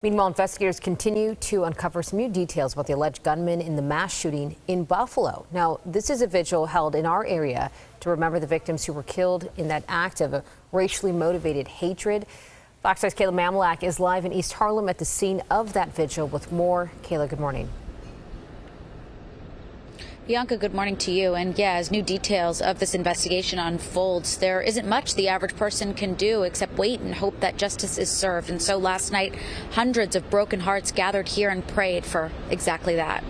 Meanwhile, investigators continue to uncover some new details about the alleged gunman in the mass shooting in Buffalo. Now, this is a vigil held in our area to remember the victims who were killed in that act of racially motivated hatred. Fox 5's Kayla Mamalak is live in East Harlem at the scene of that vigil with more. Kayla, good morning. Bianca, good morning to you. And yeah, as new details of this investigation unfolds, there isn't much the average person can do except wait and hope that justice is served. And so last night, hundreds of broken hearts gathered here and prayed for exactly that.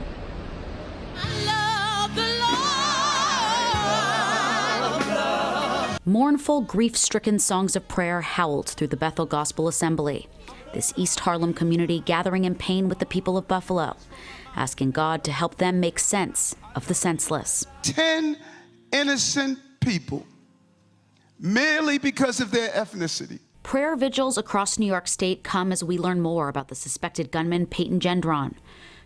Mournful, grief-stricken songs of prayer howled through the Bethel Gospel Assembly. This East Harlem community gathering in pain with the people of Buffalo, asking God to help them make sense of the senseless. 10 innocent people, merely because of their ethnicity. Prayer vigils across New York State come as we learn more about the suspected gunman Peyton Gendron.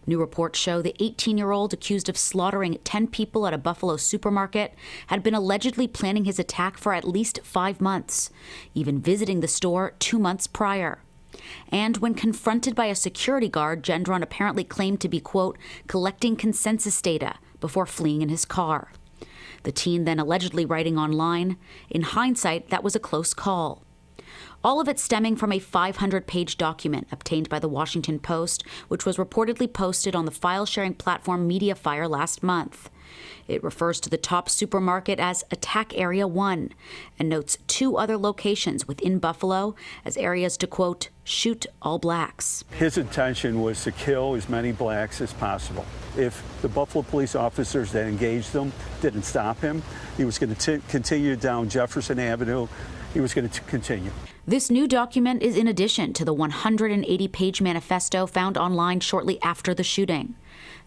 New reports show the 18-year-old accused of slaughtering 10 people at a Buffalo supermarket had been allegedly planning his attack for at least 5 months, even visiting the store 2 months prior. And when confronted by a security guard, Gendron apparently claimed to be, quote, collecting consensus data before fleeing in his car. The teen then allegedly writing online, in hindsight, that was a close call. All of it stemming from a 500-page document obtained by the Washington Post, which was reportedly posted on the file-sharing platform Mediafire last month. It refers to the top supermarket as Attack Area 1 and notes 2 other locations within Buffalo as areas to, quote, shoot all blacks. His intention was to kill as many blacks as possible. If the Buffalo police officers that engaged them didn't stop him, he was going to continue down Jefferson Avenue. He was going to continue. This new document is in addition to the 180-page manifesto found online shortly after the shooting.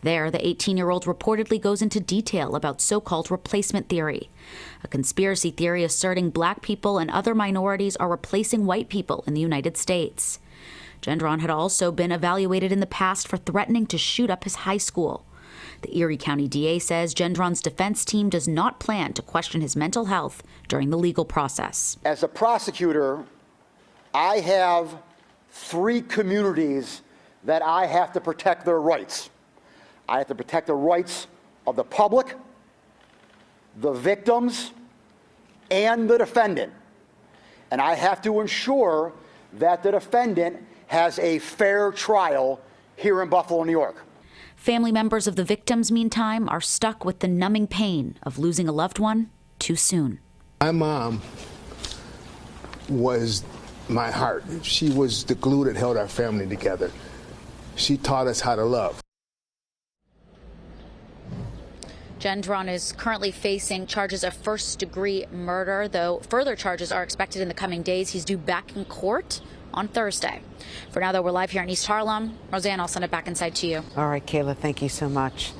There, the 18-year-old reportedly goes into detail about so-called replacement theory, a conspiracy theory asserting black people and other minorities are replacing white people in the United States. Gendron had also been evaluated in the past for threatening to shoot up his high school. The Erie County DA says Gendron's defense team does not plan to question his mental health during the legal process. As a prosecutor, I have 3 communities that I have to protect their rights. I have to protect the rights of the public, the victims, and the defendant. And I have to ensure that the defendant has a fair trial here in Buffalo, New York. Family members of the victims, meantime, are stuck with the numbing pain of losing a loved one too soon. My mom was my heart. She was the glue that held our family together. She taught us how to love. Gendron is currently facing charges of first-degree murder, though further charges are expected in the coming days. He's due back in court on Thursday. For now, though, we're live here in East Harlem. Roseanne, I'll send it back inside to you. All right, Kayla, thank you so much.